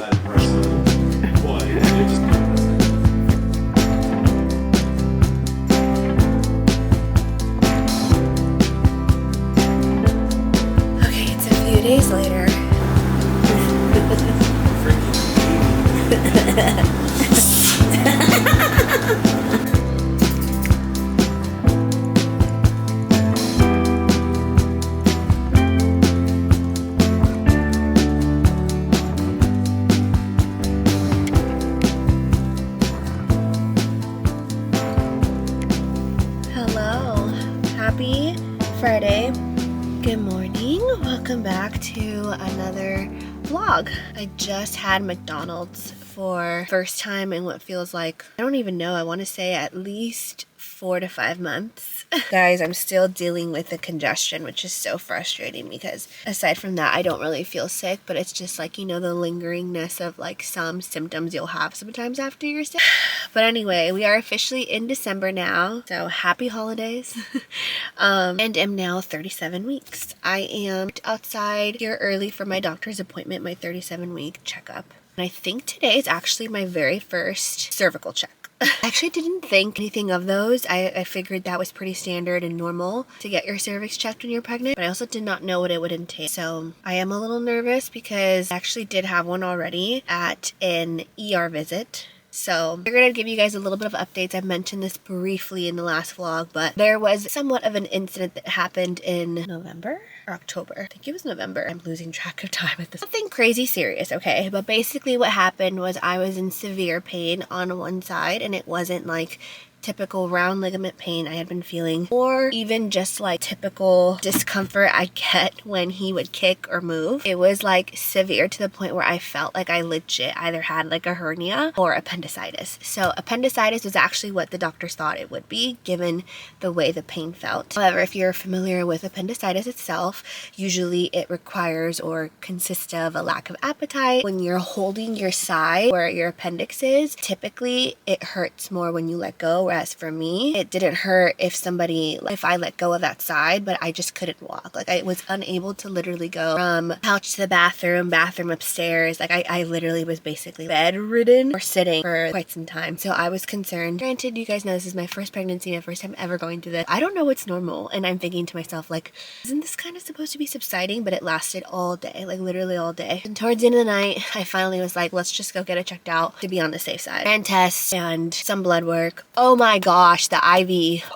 decided to rush the boy. It just Okay, it's a few days later. Hello, happy Friday. Good morning. Welcome back to another vlog. I just had McDonald's for first time in what feels like, I don't even know, I want to say at least 4 to 5 months. Guys, I'm still dealing with the congestion, which is so frustrating because aside from that, I don't really feel sick, but it's just like, you know, the lingeringness of like some symptoms you'll have sometimes after you're sick. But anyway, we are officially in December now, so happy holidays. And am now 37 weeks. I am outside here early for my doctor's appointment, my 37-week checkup. And I think today is actually my very first cervical check. I actually didn't think anything of those. I figured that was pretty standard and normal to get your cervix checked when you're pregnant, but I also did not know what it would entail. So I am a little nervous because I actually did have one already at an ER visit. So I'm going to give you guys a little bit of updates. I mentioned this briefly in the last vlog, but there was somewhat of an incident that happened in November or October. I think it was November. I'm losing track of time at this. Nothing crazy serious, okay? But basically what happened was I was in severe pain on one side, and it wasn't like typical round ligament pain I had been feeling, or even just like typical discomfort I get when he would kick or move. It was like severe to the point where I felt like I legit either had like a hernia or appendicitis. So appendicitis was actually what the doctors thought it would be given the way the pain felt. However, if you're familiar with appendicitis itself, usually it requires or consists of a lack of appetite. When you're holding your side where your appendix is, typically it hurts more when you let go. Whereas for me, it didn't hurt if I let go of that side, but I just couldn't walk. Like I was unable to literally go from couch to the bathroom upstairs. Like I literally was basically bedridden or sitting for quite some time. So I was concerned. Granted, you guys know this is my first pregnancy, my first time ever going through this. I don't know what's normal. And I'm thinking to myself, like, isn't this kind of supposed to be subsiding? But it lasted all day, like literally all day. And towards the end of the night, I finally was like, let's just go get it checked out to be on the safe side. And tests and some blood work. Oh my gosh, the IV.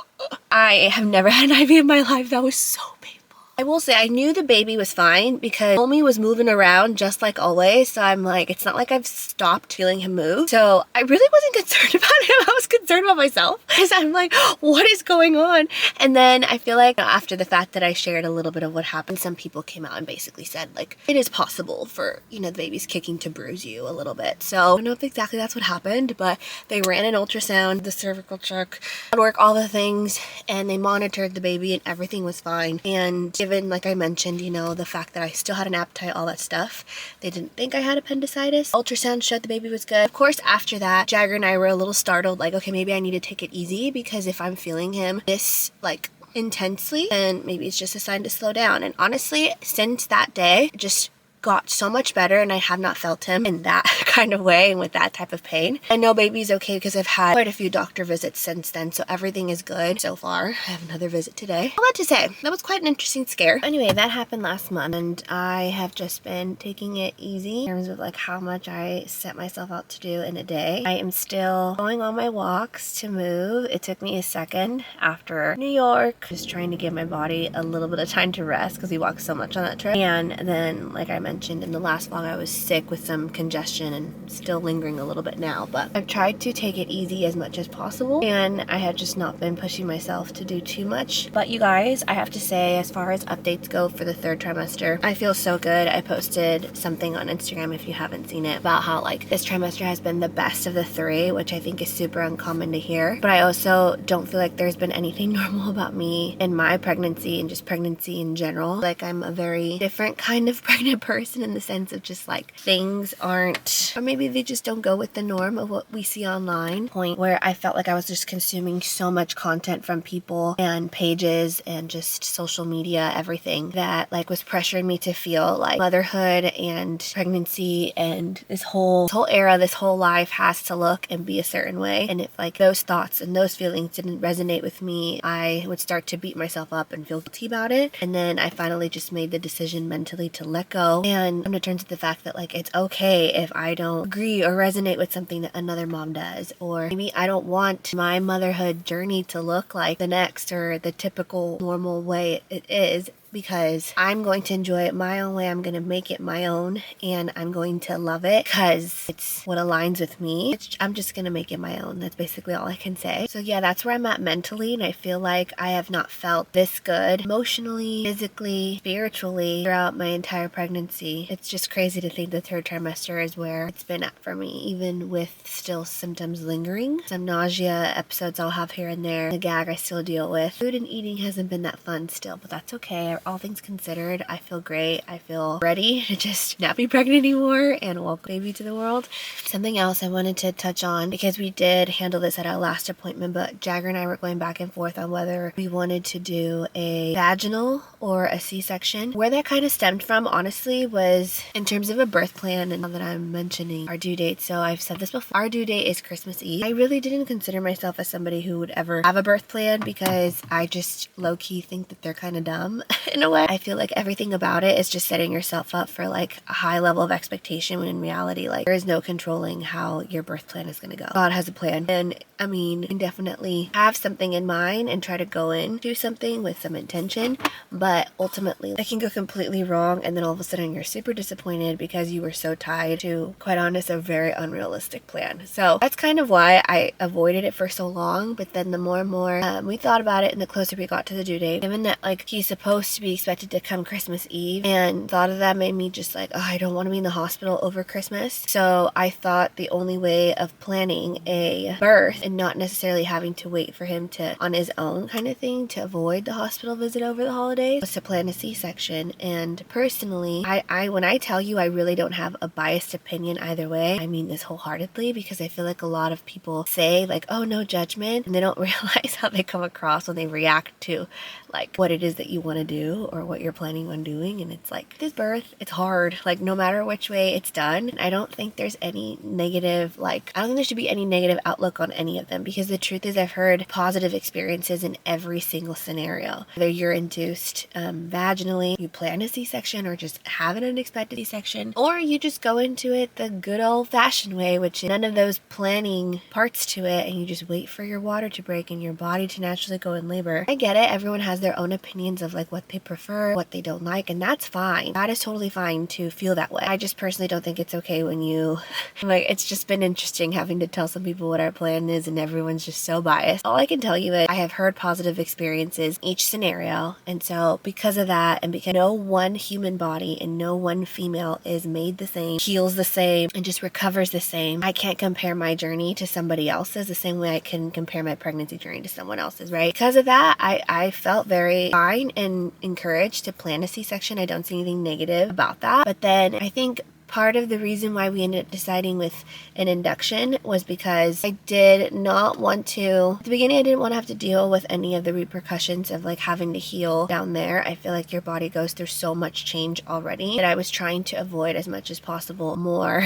I have never had an IV in my life. That was so painful. I will say I knew the baby was fine because Homie was moving around just like always. So I'm like, it's not like I've stopped feeling him move. So I really wasn't concerned about him. I was concerned about myself because I'm like, what is going on? And then I feel like after the fact that I shared a little bit of what happened, some people came out and basically said like, it is possible for, you know, the baby's kicking to bruise you a little bit. So I don't know if exactly that's what happened, but they ran an ultrasound, the cervical check, blood work, all the things, and they monitored the baby and everything was fine. And given, like I mentioned, you know, the fact that I still had an appetite, all that stuff, they didn't think I had appendicitis. Ultrasound showed the baby was good. Of course, after that, Jagger and I were a little startled, like, okay, maybe I need to take it easy because if I'm feeling him this, like, intensely, then maybe it's just a sign to slow down. And honestly, since that day, just got so much better, and I have not felt him in that kind of way and with that type of pain. I know baby's okay because I've had quite a few doctor visits since then, so everything is good so far. I have another visit today. All that to say, that was quite an interesting scare. Anyway, that happened last month, and I have just been taking it easy in terms of like how much I set myself out to do in a day. I am still going on my walks to move. It took me a second after New York, just trying to give my body a little bit of time to rest because we walked so much on that trip. And then, like I mentioned in the last vlog, I was sick with some congestion and still lingering a little bit now, but I've tried to take it easy as much as possible, and I have just not been pushing myself to do too much. But you guys, I have to say, as far as updates go for the 3rd trimester, I feel so good. I posted something on Instagram, if you haven't seen it, about how like this trimester has been the best of the 3, which I think is super uncommon to hear. But I also don't feel like there's been anything normal about me in my pregnancy and just pregnancy in general. Like I'm a very different kind of pregnant person person in the sense of just like things aren't, or maybe they just don't go with the norm of what we see online. Point where I felt like I was just consuming so much content from people and pages and just social media, everything that like was pressuring me to feel like motherhood and pregnancy and this whole era, this whole life has to look and be a certain way. And if like those thoughts and those feelings didn't resonate with me, I would start to beat myself up and feel guilty about it. And then I finally just made the decision mentally to let go and come to terms with the fact that like it's okay if I don't agree or resonate with something that another mom does, or maybe I don't want my motherhood journey to look like the next or the typical normal way it is, because I'm going to enjoy it my own way. I'm going to make it my own and I'm going to love it because it's what aligns with me. I'm just going to make it my own. That's basically all I can say. So yeah, that's where I'm at mentally, and I feel like I have not felt this good emotionally, physically, spiritually throughout my entire pregnancy. It's just crazy to think the third trimester is where it's been at for me, even with still symptoms lingering. Some nausea episodes I'll have here and there. The gag I still deal with. Food and eating hasn't been that fun still, but that's okay. All things considered, I feel great. I feel ready to just not be pregnant anymore and welcome baby to the world. Something else I wanted to touch on, because we did handle this at our last appointment, but Jagger and I were going back and forth on whether we wanted to do a vaginal or a C-section. Where that kind of stemmed from, honestly, was in terms of a birth plan, and now that I'm mentioning our due date. So I've said this before, our due date is Christmas Eve. I really didn't consider myself as somebody who would ever have a birth plan because I just low-key think that they're kind of dumb. In a way, I feel like everything about it is just setting yourself up for like a high level of expectation, when in reality, like there is no controlling how your birth plan is going to go. God has a plan, and I mean, you can definitely have something in mind and try to go into something with some intention, but ultimately it can go completely wrong, and then all of a sudden you're super disappointed because you were so tied to, quite honest, a very unrealistic plan. So that's kind of why I avoided it for so long. But then the more and more we thought about it, and the closer we got to the due date, given that like he's supposed to be expected to come Christmas Eve, and thought of that made me just like, oh, I don't want to be in the hospital over Christmas. So I thought the only way of planning a birth and not necessarily having to wait for him to on his own kind of thing to avoid the hospital visit over the holidays was to plan a C-section. And personally, I when I tell you I really don't have a biased opinion either way, I mean this wholeheartedly, because I feel like a lot of people say like, oh, no judgment, and they don't realize how they come across when they react to like what it is that you want to do or what you're planning on doing. And it's like, this birth, it's hard, like no matter which way it's done. And I don't think there's any negative, like I don't think there should be any negative outlook on any of them, because the truth is I've heard positive experiences in every single scenario. Whether you're induced vaginally, you plan a C-section, or just have an unexpected C-section, or you just go into it the good old-fashioned way, which is none of those planning parts to it, and you just wait for your water to break and your body to naturally go in labor. I get it, everyone has their own opinions of like what they prefer, what they don't like, and that's fine. That is totally fine to feel that way. I just personally don't think it's okay when you like, it's just been interesting having to tell some people what our plan is, and everyone's just so biased. All I can tell you is I have heard positive experiences each scenario, and so because of that, and because no one human body and no one female is made the same, heals the same, and just recovers the same, I can't compare my journey to somebody else's the same way I can compare my pregnancy journey to someone else's, right? Because of that, I felt very fine and encouraged to plan a C-section. I don't see anything negative about that. But then I think part of the reason why we ended up deciding with an induction was because I did not want to, at the beginning I didn't want to have to deal with any of the repercussions of like having to heal down there. I feel like your body goes through so much change already that I was trying to avoid as much as possible more,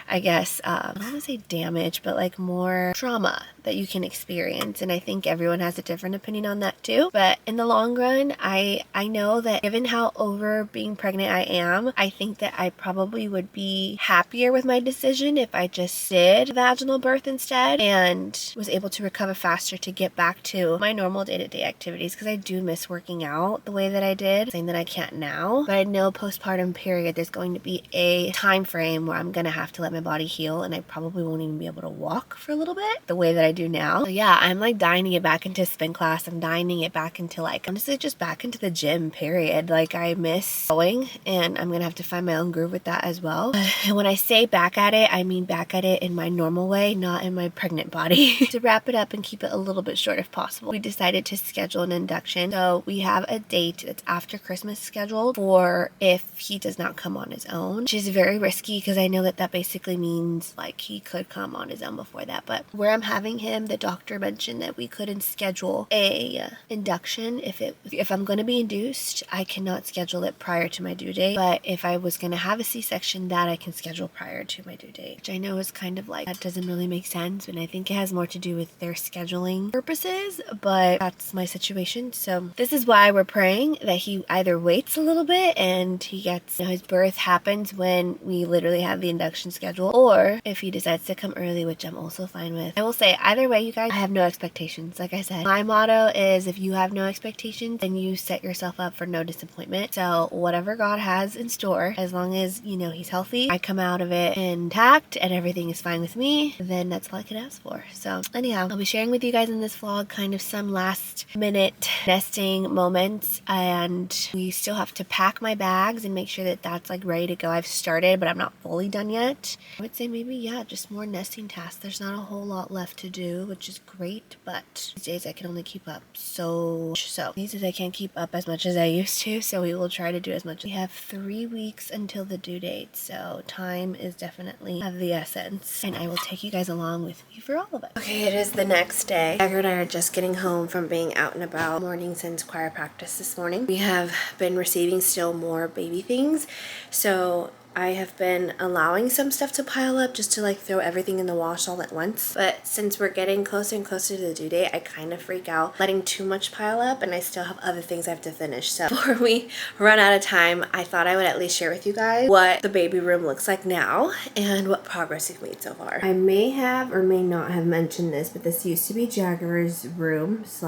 I guess, I don't want to say damage, but like more trauma that you can experience. And I think everyone has a different opinion on that too. But in the long run, I know that given how over being pregnant I am, I think that I probably would be happier with my decision if I just did vaginal birth instead and was able to recover faster to get back to my normal day-to-day activities, because I do miss working out the way that I did, saying that I can't now. But I know postpartum period, there's going to be a time frame where I'm gonna have to let my body heal, and I probably won't even be able to walk for a little bit the way that I do now. So yeah, I'm like dying to get back into spin class. I'm dying to get back into like, honestly, just back into the gym, period. Like I miss going, and I'm gonna have to find my own groove with that as well. And when I say back at it, I mean back at it in my normal way, not in my pregnant body. To wrap it up and keep it a little bit short if possible, we decided to schedule an induction. So we have a date that's after Christmas scheduled for if he does not come on his own, which is very risky because I know that that basically means like he could come on his own before that. But where I'm having him, the doctor mentioned that we couldn't schedule a induction if I'm going to be induced. I cannot schedule it prior to my due date, but if I was going to have a C-section, that I can schedule prior to my due date, which I know is kind of like, that doesn't really make sense, and I think it has more to do with their scheduling purposes, but that's my situation. So this is why we're praying that he either waits a little bit and he gets, his birth happens when we literally have the induction schedule, or if he decides to come early, which I'm also fine with. I will say either way, you guys, I have no expectations. Like I said, my motto is if you have no expectations, then you set yourself up for no disappointment. So whatever God has in store, as long as he's healthy, I come out of it intact and everything is fine with me, then that's all I can ask for. So anyhow, I'll be sharing with you guys in this vlog kind of some last minute nesting moments, and we still have to pack my bags and make sure that that's like ready to go. I've started, but I'm not fully done yet. I would say maybe, yeah, just more nesting tasks. There's not a whole lot left to do, which is great, but these days I can only keep up so these days I can't keep up as much as I used to, so we will try to do as much. We have 3 weeks until the due date, so time is definitely of the essence, and I will take you guys along with me for all of it. Okay, it is the next day. Jagger and I are just getting home from being out and about. Morning since choir practice this morning. We have been receiving still more baby things, so I have been allowing some stuff to pile up just to like throw everything in the wash all at once. But since we're getting closer and closer to the due date, I kind of freak out letting too much pile up, and I still have other things I have to finish. So before we run out of time, I thought I would at least share with you guys what the baby room looks like now and what progress we've made so far. I may have or may not have mentioned this, but this used to be Jagger's room /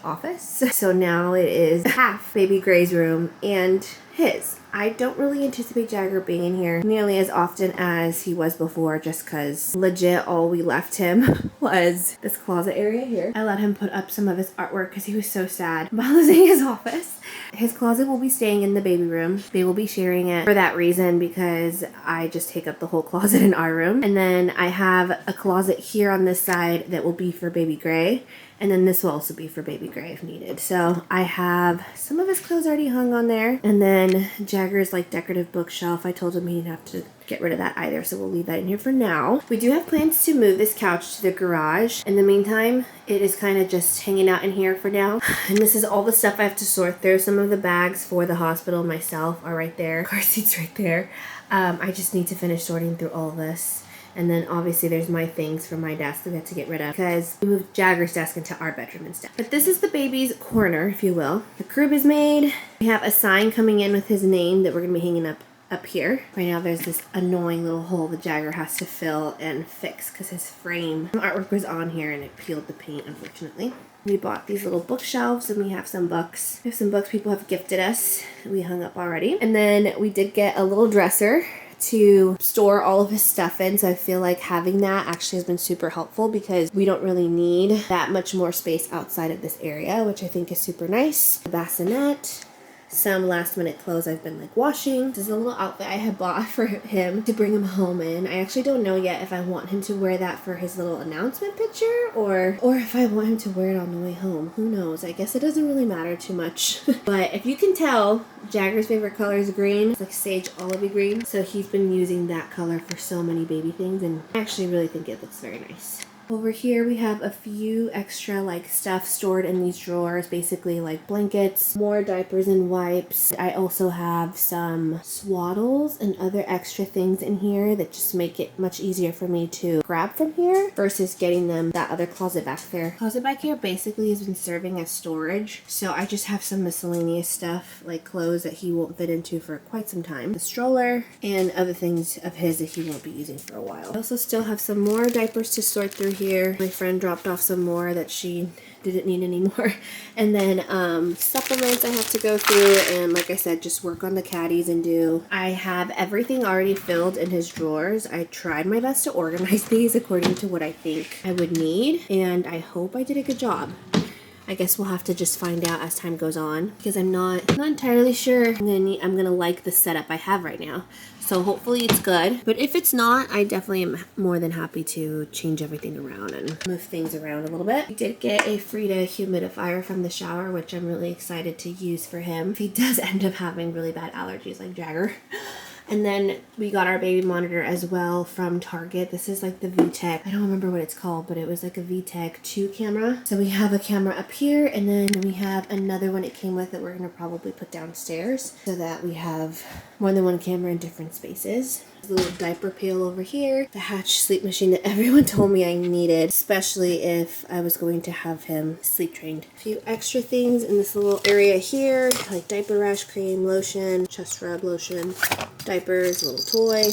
office. So now it is half baby Gray's room and his. I don't really anticipate Jagger being in here nearly as often as he was before, just because legit all we left him was this closet area here. I let him put up some of his artwork because he was so sad about losing his office. His closet will be staying in the baby room. They will be sharing it for that reason, because I just take up the whole closet in our room. And then I have a closet here on this side that will be for baby Gray. And then this will also be for baby Gray if needed. So I have some of his clothes already hung on there. And then Jagger's like decorative bookshelf. I told him he didn't have to get rid of that either, so we'll leave that in here for now. We do have plans to move this couch to the garage. In the meantime, it is kind of just hanging out in here for now. And this is all the stuff I have to sort through. Some of the bags for the hospital myself are right there. Car seat's right there. I just need to finish sorting through all this. And then obviously there's my things from my desk that we have to get rid of because we moved Jagger's desk into our bedroom instead. But this is the baby's corner, if you will. The crib is made. We have a sign coming in with his name that we're going to be hanging up here. Right now there's this annoying little hole that Jagger has to fill and fix because his frame artwork was on here and it peeled the paint, unfortunately. We bought these little bookshelves and we have some books. We have some books people have gifted us that we hung up already. And then we did get a little dresser to store all of his stuff in, so I feel like having that actually has been super helpful because we don't really need that much more space outside of this area, which I think is super nice. A bassinet, some last minute clothes I've been like washing. This is a little outfit I had bought for him to bring him home in. I actually don't know yet if I want him to wear that for his little announcement picture or if I want him to wear it on the way home. Who knows? I guess it doesn't really matter too much. But if you can tell, Jagger's favorite color is green. It's like sage olivey green. So he's been using that color for so many baby things, and I actually really think it looks very nice. Over here we have a few extra like stuff stored in these drawers, basically like blankets, more diapers and wipes. I also have some swaddles and other extra things in here that just make it much easier for me to grab from here versus getting them that other closet back there. Closet back here basically has been serving as storage, so I just have some miscellaneous stuff like clothes that he won't fit into for quite some time, the stroller, and other things of his that he won't be using for a while. I also still have some more diapers to sort through here. My friend dropped off some more that she didn't need anymore. And then supplements I have to go through, and like I said, just work on the caddies and do. I have everything already filled in his drawers. I tried my best to organize these according to what I think I would need, and I hope I did a good job. I guess we'll have to just find out as time goes on, because I'm not entirely sure I'm gonna like the setup I have right now. So hopefully it's good. But if it's not, I definitely am more than happy to change everything around and move things around a little bit. I did get a Frida humidifier from the shower, which I'm really excited to use for him if he does end up having really bad allergies like Jagger. And then we got our baby monitor as well from Target. This is like the VTech. I don't remember what it's called, but it was like a VTech 2 camera. So we have a camera up here, and then we have another one it came with that we're gonna probably put downstairs so that we have more than one camera in different spaces. A little diaper pail over here. The Hatch sleep machine that everyone told me I needed, especially if I was going to have him sleep trained. A few extra things in this little area here, like diaper rash cream, lotion, chest rub lotion, diapers, a little toy,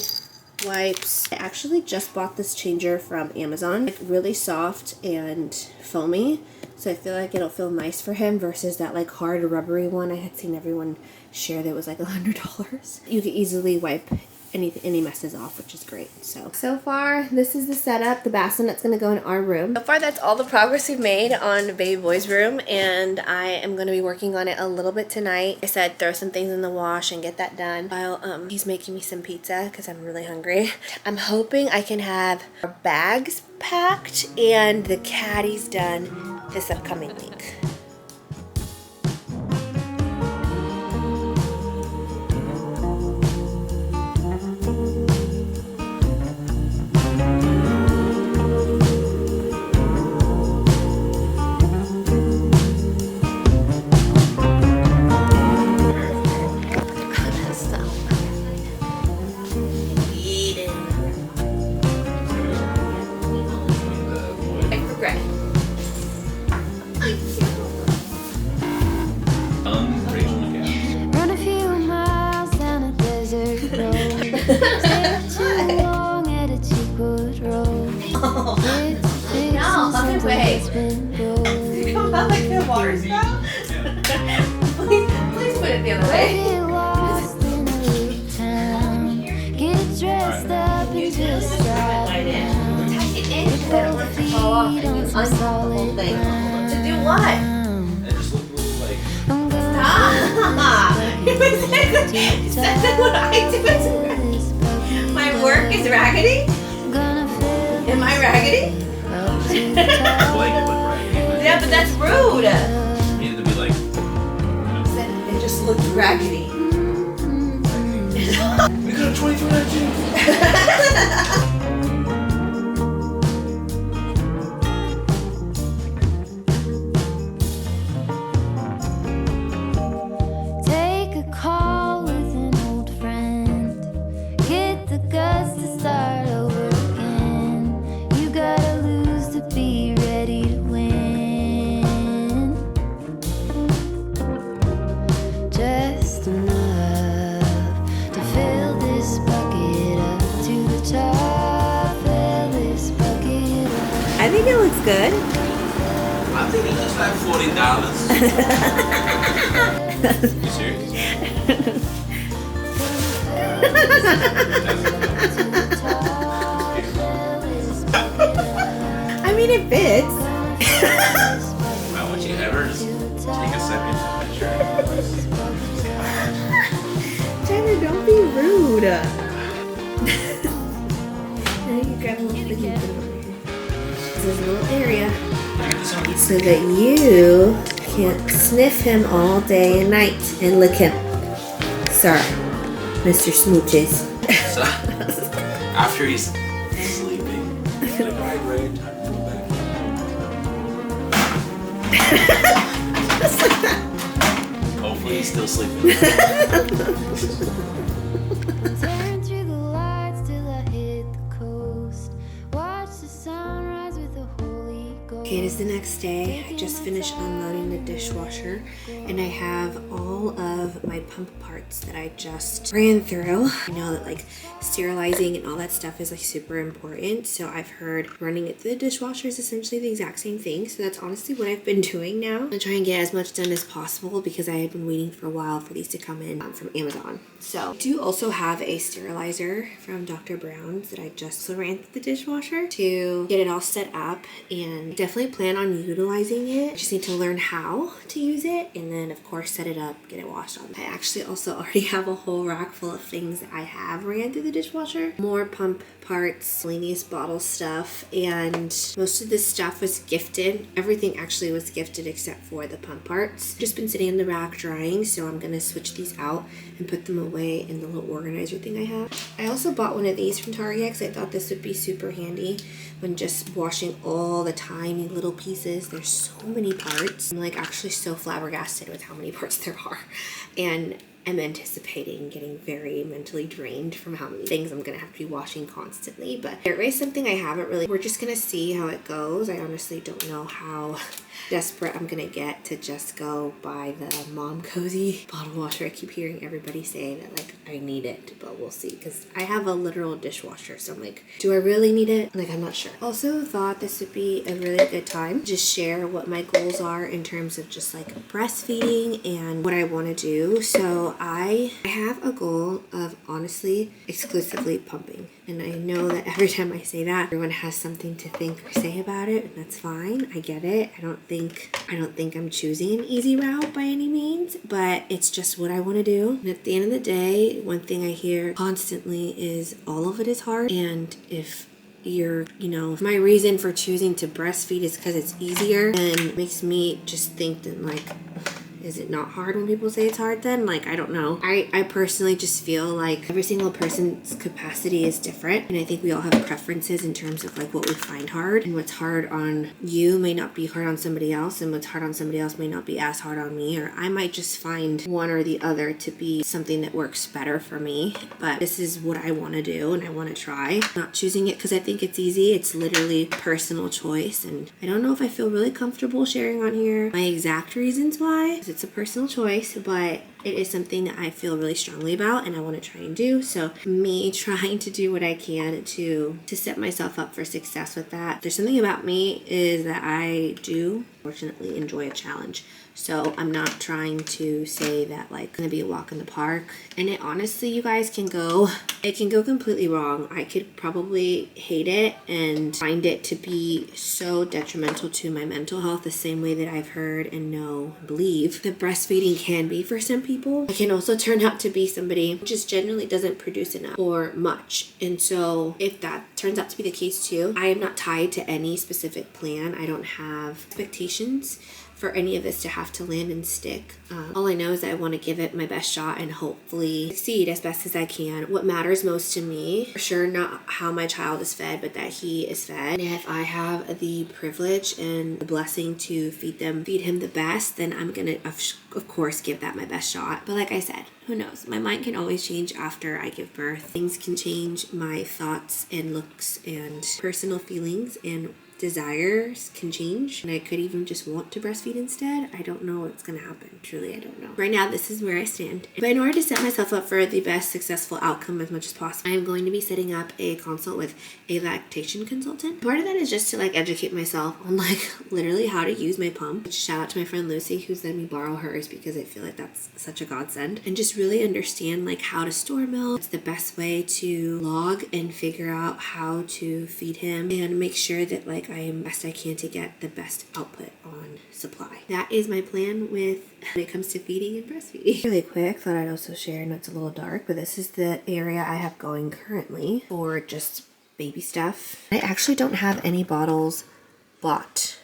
wipes. I actually just bought this changer from Amazon. Like really soft and foamy, so I feel like it'll feel nice for him versus that like hard rubbery one I had seen everyone share that was like $100. You can easily wipe any messes off, which is great. So far this is the setup. The bassinet's gonna go in our room. So far that's all the progress we've made on baby boy's room, and I am gonna be working on it a little bit tonight. I said throw some things in the wash and get that done while he's making me some pizza because I'm really hungry. I'm hoping I can have our bags packed and the caddies done this upcoming week. Come out like a water spout? please put it the other way. Get dressed up and just drive around. Tuck it in so that it wants to fall off and you undo the whole thing. To do what? It just looked a little like. Stop! Is that what I do? My work is raggedy? Am I raggedy? Blank, but right. Yeah, but that's rude. It needed to be like. It just looked raggedy. We got a 24-19. Take a call with an old friend. Get the guts to start over again. You gotta lose to be ready to win. Just enough to fill this bucket up to the top. Fill this bucket up. I think it looks good. I'm thinking it's like $40. You serious? I mean, it fits. I want you to ever just take a second to picture. Tyler, don't be rude. Now you grab a little bit of this is a little area so that you can sniff him all day and night and lick him. Sir, Mr. Smooches. So, after he's sleeping, he's like, alright, Ray, time to go back. Hopefully he's still sleeping. Tearing through the lights till I hit the coast. Watch the sunrise with the Holy Ghost. Okay, it is the next day. I just finished unloading the dishwasher and I have all of my pump parts that I just ran through. I know that like sterilizing and all that stuff is like super important. So I've heard running it through the dishwasher is essentially the exact same thing. So that's honestly what I've been doing now. I'm gonna try and get as much done as possible because I have been waiting for a while for these to come in from Amazon. So I do also have a sterilizer from Dr. Brown's that I just ran through the dishwasher to get it all set up, and definitely plan on utilizing it. I just need to learn how to use it and then of course set it up, get it washed on. I actually also already have a whole rack full of things that I have ran through the dishwasher. More pump parts, miscellaneous bottle stuff, and most of this stuff was gifted. Everything actually was gifted except for the pump parts. Just been sitting in the rack drying, so I'm gonna switch these out and put them away in the little organizer thing I have. I also bought one of these from Target because I thought this would be super handy when just washing all the tiny little pieces. There's so many parts. I'm like actually so flabbergasted with how many parts there are, and I'm anticipating getting very mentally drained from how many things I'm gonna have to be washing constantly. But there is something I haven't really, we're just gonna see how it goes. I honestly don't know how desperate I'm gonna get to just go buy the Mom Cozy bottle washer. I keep hearing everybody say that like I need it, but we'll see, because I have a literal dishwasher, so I'm like, do I really need it? Like, I'm not sure. Also thought this would be a really good time to just share what my goals are in terms of just like breastfeeding and what I want to do. So I have a goal of honestly exclusively pumping, and I know that every time I say that everyone has something to think or say about it, and that's fine. I get it. I don't think I'm choosing an easy route by any means, but it's just what I want to do. And at the end of the day, one thing I hear constantly is all of it is hard, and if if my reason for choosing to breastfeed is because it's easier, and it makes me just think that like, is it not hard when people say it's hard then? Like, I don't know. I personally just feel like every single person's capacity is different. And I think we all have preferences in terms of like what we find hard. And what's hard on you may not be hard on somebody else. And what's hard on somebody else may not be as hard on me. Or I might just find one or the other to be something that works better for me. But this is what I want to do and I want to try. I'm not choosing it because I think it's easy. It's literally personal choice. And I don't know if I feel really comfortable sharing on here my exact reasons why. It's a personal choice, but it is something that I feel really strongly about and I want to try and do. So me trying to do what I can to set myself up for success with that. There's something about me is that I do fortunately enjoy a challenge. So I'm not trying to say that like it's gonna be a walk in the park. And it honestly, you guys, can go completely wrong. I could probably hate it and find it to be so detrimental to my mental health, the same way that I've heard and believe that breastfeeding can be for some people. I can also turn out to be somebody who just generally doesn't produce enough or much. And so if that turns out to be the case too, I am not tied to any specific plan. I don't have expectations for any of this to have to land and stick. All I know is that I want to give it my best shot and hopefully succeed as best as I can. What matters most to me, for sure, not how my child is fed, but that he is fed. And if I have the privilege and the blessing to feed him the best, then I'm gonna of course give that my best shot. But like I said, who knows? My mind can always change after I give birth. Things can change. My thoughts and looks and personal feelings and desires can change, and I could even just want to breastfeed instead. I don't know what's gonna happen. Truly, I don't know. Right now, this is where I stand. But in order to set myself up for the best successful outcome as much as possible, I am going to be setting up a consult with a lactation consultant. Part of that is just to like educate myself on like literally how to use my pump. Shout out to my friend Lucy, who's letting me borrow hers because I feel like that's such a godsend. And just really understand like how to store milk. It's the best way to log and figure out how to feed him and make sure that like I am best I can to get the best output on supply. That is my plan when it comes to feeding and breastfeeding. Really quick, thought I'd also share, and it's a little dark, but this is the area I have going currently for just baby stuff. I actually don't have any bottles bought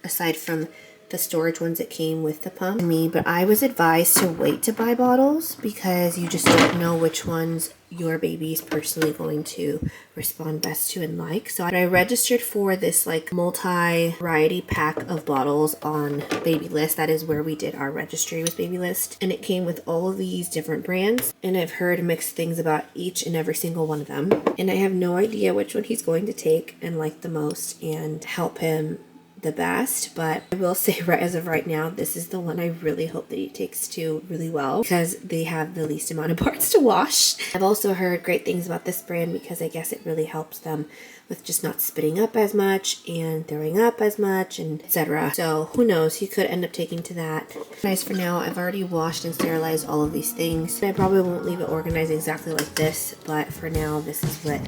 aside from the storage ones that came with the pump but I was advised to wait to buy bottles because you just don't know which ones your baby is personally going to respond best to and like. So I registered for this like multi-variety pack of bottles on Babylist. That is where we did our registry, with Babylist, and it came with all of these different brands, and I've heard mixed things about each and every single one of them, and I have no idea which one he's going to take and like the most and help him the best, but I will say right as of right now, this is the one I really hope that he takes to really well because they have the least amount of parts to wash. I've also heard great things about this brand because I guess it really helps them with just not spitting up as much and throwing up as much and etc. So who knows, he could end up taking to that. Guys, for now, I've already washed and sterilized all of these things. I probably won't leave it organized exactly like this, but for now, this is what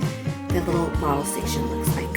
the little bottle station looks like.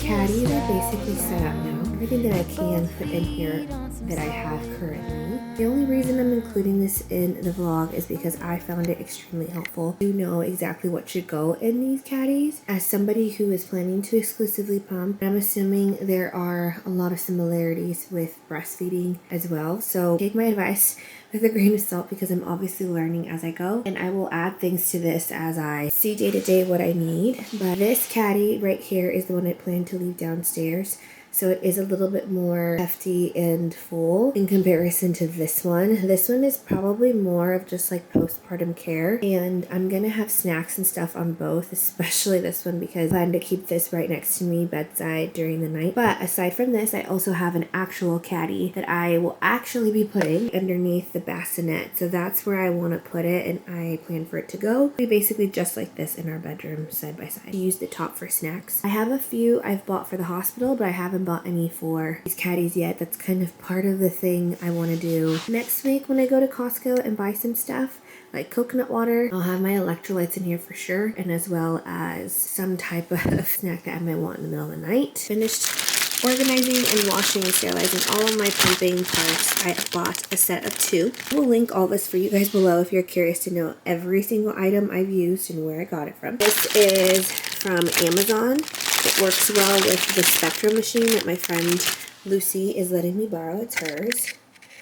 Caddies are basically set up now. Everything that I can put in here that I have currently. The only reason I'm including this in the vlog is because I found it extremely helpful to know exactly what should go in these caddies. As somebody who is planning to exclusively pump, I'm assuming there are a lot of similarities with breastfeeding as well. So take my advice with a grain of salt because I'm obviously learning as I go, and I will add things to this as I see day to day what I need. But this caddy right here is the one I plan to leave downstairs. So it is a little bit more hefty and full in comparison to this one. This one is probably more of just like postpartum care, and I'm gonna have snacks and stuff on both, especially this one because I plan to keep this right next to me bedside during the night. But aside from this, I also have an actual caddy that I will actually be putting underneath the bassinet. So that's where I want to put it, and I plan for it to go be basically just like this in our bedroom side by side. I use the top for snacks. I have a few I've bought for the hospital, but I haven't bought any for these caddies yet. That's kind of part of the thing I want to do next week when I go to Costco and buy some stuff like coconut water. I'll have my electrolytes in here for sure, and as well as some type of snack that I might want in the middle of the night. Finished organizing and washing and sterilizing all of my pumping parts. I bought a set of 2. I will link all this for you guys below if you're curious to know every single item I've used and where I got it from. This is from Amazon. It works well with the Spectrum machine that my friend Lucy is letting me borrow. It's hers.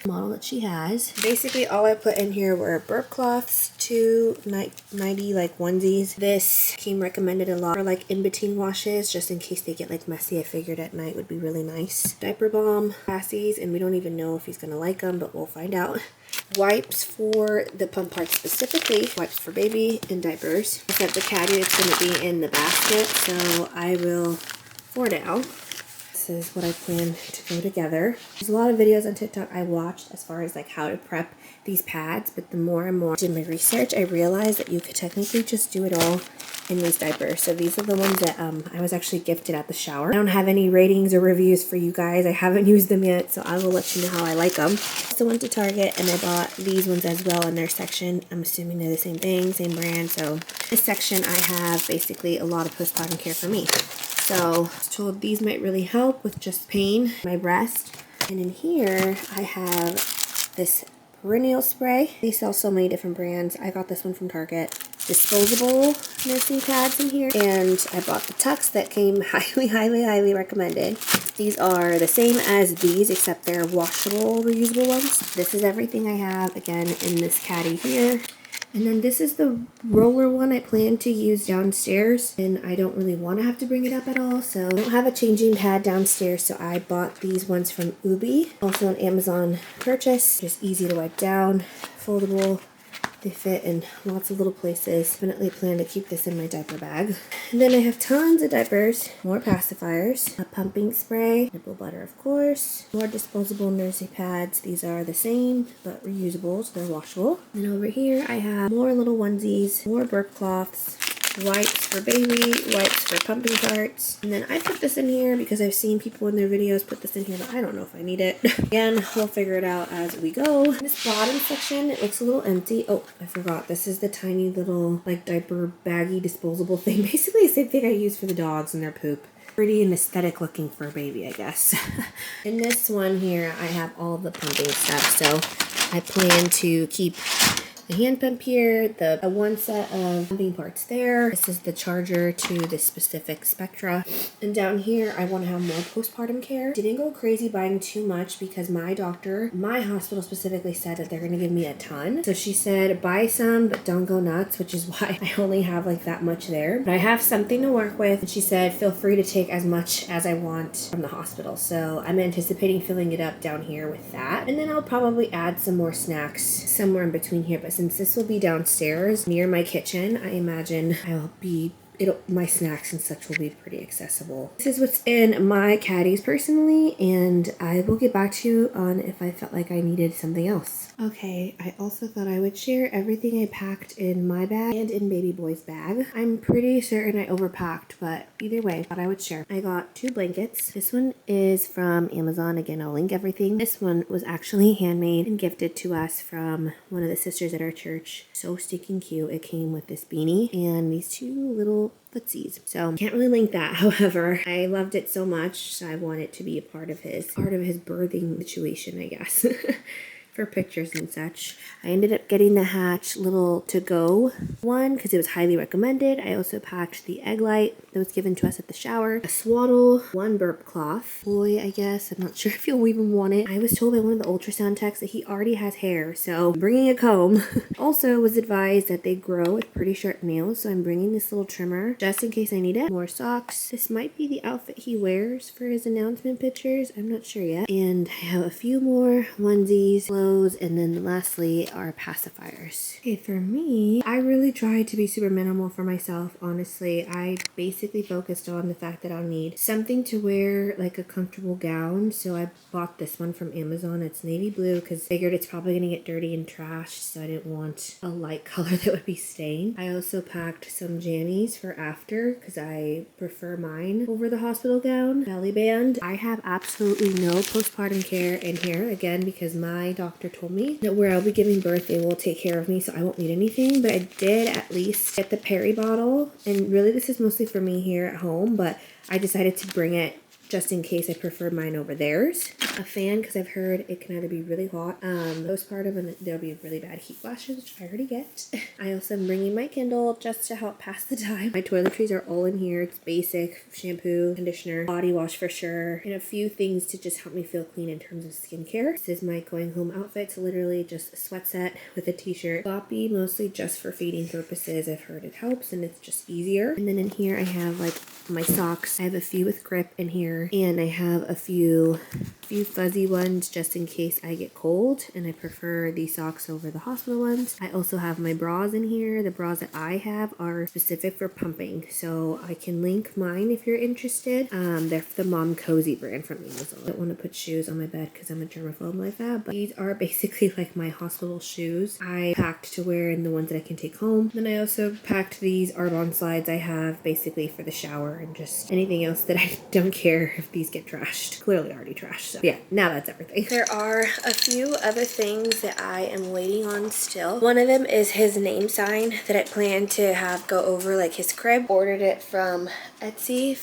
Model that she has. Basically all I put in here were burp cloths, 2 nighty like onesies. This came recommended a lot for like in between washes just in case they get like messy. I figured at night would be really nice. Diaper balm, passies, and we don't even know if he's gonna like them, but we'll find out. Wipes for the pump part specifically, wipes for baby and diapers. I said the caddy is going to be in the basket, so I will for now. This is what I plan to go together. There's a lot of videos on TikTok I watched as far as like how to prep these pads, but the more and more I did my research, I realized that you could technically just do it all in these diapers. So these are the ones that I was actually gifted at the shower. I don't have any ratings or reviews for you guys. I haven't used them yet, so I will let you know how I like them. So I went to Target and I bought these ones as well in their section. I'm assuming they're the same thing, same brand. So this section I have basically a lot of postpartum care for me. So I was told these might really help with just pain, my breast. And in here I have this perennial spray. They sell so many different brands. I got this one from Target. Disposable nursing pads in here, and I bought the tucks that came highly recommended. These are the same as these except they're washable, reusable ones. This is everything I have again in this caddy here. And then this is the roller one I plan to use downstairs, and I don't really want to have to bring it up at all, so I don't have a changing pad downstairs, so I bought these ones from Ubi, also an Amazon purchase. Just easy to wipe down, foldable. They fit in lots of little places. Definitely plan to keep this in my diaper bag. And then I have tons of diapers, more pacifiers, a pumping spray, nipple butter of course, more disposable nursery pads. These are the same but reusable, so they're washable. And over here I have more little onesies, more burp cloths, wipes for baby, wipes for pumping parts. And then I put this in here because I've seen people in their videos put this in here, but I don't know if I need it. Again, we'll figure it out as we go. In this bottom section, it looks a little empty. Oh, I forgot. This is the tiny little like diaper baggy disposable thing. Basically the same thing I use for the dogs and their poop. Pretty and aesthetic looking for a baby, I guess. In this one here, I have all the pumping stuff. So I plan to keep the hand pump here, the one set of pumping parts there. This is the charger to this specific Spectra. And down here, I want to have more postpartum care. Didn't go crazy buying too much because my doctor, my hospital specifically said that they're going to give me a ton. So she said, buy some, but don't go nuts, which is why I only have like that much there. But I have something to work with. And she said, feel free to take as much as I want from the hospital. So I'm anticipating filling it up down here with that. And then I'll probably add some more snacks somewhere in between here. But since this will be downstairs near my kitchen, I imagine my snacks and such will be pretty accessible. This is what's in my caddies personally, and I will get back to you on if I felt like I needed something else. Okay, I also thought I would share everything I packed in my bag and in baby boy's bag. I'm pretty certain I overpacked, but either way, I thought I would share. I got 2 blankets. This one is from Amazon. Again, I'll link everything. This one was actually handmade and gifted to us from one of the sisters at our church. So stinking cute. It came with this beanie and these 2 little footsies. So can't really link that. However, I loved it so much, so I want it to be a part of his birthing situation, I guess. For pictures and such. I ended up getting the Hatch little to-go one because it was highly recommended. I also packed the egg light that was given to us at the shower, a swaddle, 1 burp cloth. Boy, I guess. I'm not sure if you'll even want it. I was told by one of the ultrasound techs that he already has hair, so I'm bringing a comb. Also was advised that they grow with pretty sharp nails, so I'm bringing this little trimmer just in case I need it. More socks. This might be the outfit he wears for his announcement pictures. I'm not sure yet. And I have a few more onesies, clothes, and then lastly are pacifiers. Okay, for me, I really tried to be super minimal for myself, honestly. I basically focused on the fact that I'll need something to wear, like a comfortable gown, so I bought this one from Amazon. It's navy blue because I figured it's probably going to get dirty and trashed, so I didn't want a light color that would be stained. I also packed some jammies for after because I prefer mine over the hospital gown. Belly band. I have absolutely no postpartum care in here, again, because my doctor told me that where I'll be giving birth, they will take care of me, so I won't need anything. But I did at least get the Peri bottle, and really this is mostly for me here at home, but I decided to bring it just in case I preferred mine over theirs. A fan, because I've heard it can either be really hot, postpartum, and there'll be really bad heat flashes, which I already get. I also am bringing my Kindle just to help pass the time. My toiletries are all in here. It's basic shampoo, conditioner, body wash for sure, and a few things to just help me feel clean in terms of skincare. This is my going home outfit. It's literally just a sweat set with a t-shirt. Floppy, mostly just for feeding purposes. I've heard it helps and it's just easier. And then in here I have like my socks. I have a few with grip in here, and I have a few fuzzy ones just in case I get cold, and I prefer these socks over the hospital ones. I also have my bras in here. The bras that I have are specific for pumping, so I can link mine if you're interested. They're the Mom Cozy brand from Amazon. I don't want to put shoes on my bed because I'm a germaphobe like that, but these are basically like my hospital shoes. I packed to wear and the ones that I can take home. Then I also packed these Arbonne slides I have basically for the shower and just anything else that I don't care if these get trashed. Clearly already trashed, so yeah, now that's everything. There are a few other things that I am waiting on still. One of them is his name sign that I plan to have go over like his crib. Ordered it from Etsy.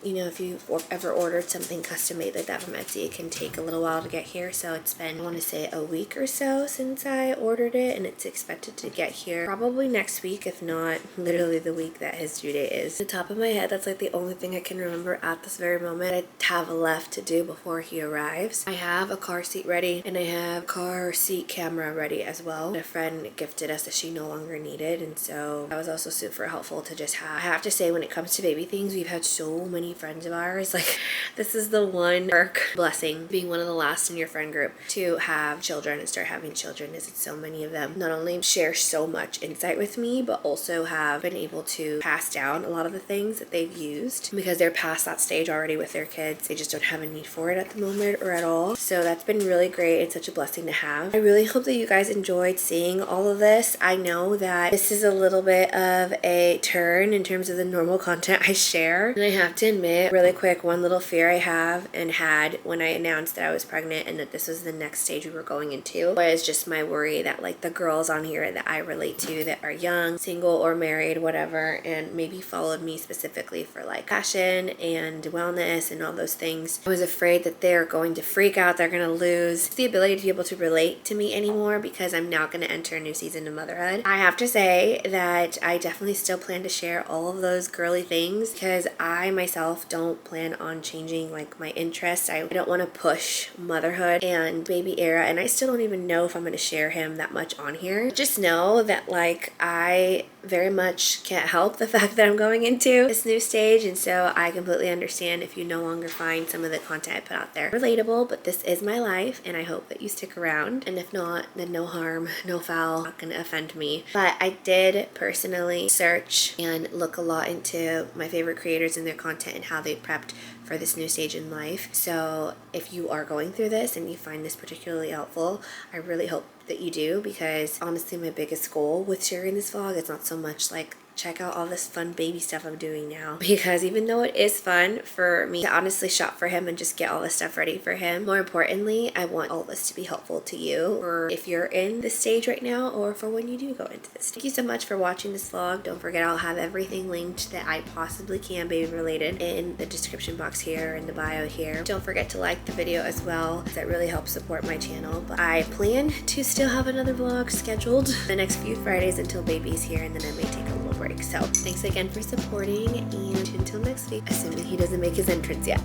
You know, if you've ever ordered something custom made like that from Etsy, it can take a little while to get here. So it's been, I want to say, a week or so since I ordered it, and it's expected to get here probably next week, if not literally the week that his due date is. At the top of my head, that's like the only thing I can remember at this very moment I have left to do before he arrives. I have a car seat ready, and I have car seat camera ready as well. A friend gifted us that she no longer needed, and so that was also super helpful to just have. I have to say, when it comes to baby things, we've had so many friends of ours. Like, this is the one blessing, being one of the last in your friend group to have children and start having children, is that so many of them not only share so much insight with me, but also have been able to pass down a lot of the things that they've used because they're past that stage already with their kids. They just don't have a need for it at the moment or at all. So that's been really great. It's such a blessing to have. I really hope that you guys enjoyed seeing all of this. I know that this is a little bit of a turn in terms of the normal content I share. And I have to admit really quick, one little fear I have and had when I announced that I was pregnant and that this was the next stage we were going into was just my worry that like the girls on here that I relate to that are young, single or married, whatever, and maybe followed me specifically for like fashion and wellness and all those things. I was afraid that they're going to freak out, they're going to lose the ability to be able to relate to me anymore because I'm now going to enter a new season of motherhood. I have to say that I definitely still plan to share all of those girly things because I myself don't plan on changing like my interests. I don't want to push motherhood and baby era, and I still don't even know if I'm going to share him that much on here. Just know that like I very much can't help the fact that I'm going into this new stage, and so I completely understand if you no longer find some of the content I put out there relatable, but this is my life and I hope that you stick around, and if not, then no harm, no foul, not gonna offend me. But I did personally search and look a lot into my favorite creators and their content and how they prepped for this new stage in life. So if you are going through this and you find this particularly helpful, I really hope that you do, because honestly my biggest goal with sharing this vlog is not so much like check out all this fun baby stuff I'm doing now, because even though it is fun for me to honestly shop for him and just get all this stuff ready for him, more importantly I want all this to be helpful to you, or if you're in this stage right now or for when you do go into this. Thank you so much for watching this vlog. Don't forget I'll have everything linked that I possibly can baby related in the description box here and the bio here. Don't forget to like the video as well, that really helps support my channel. But I plan to still have another vlog scheduled the next few Fridays until baby's here, and then I may take a little break. So thanks again for supporting, and until next week, assuming he doesn't make his entrance yet.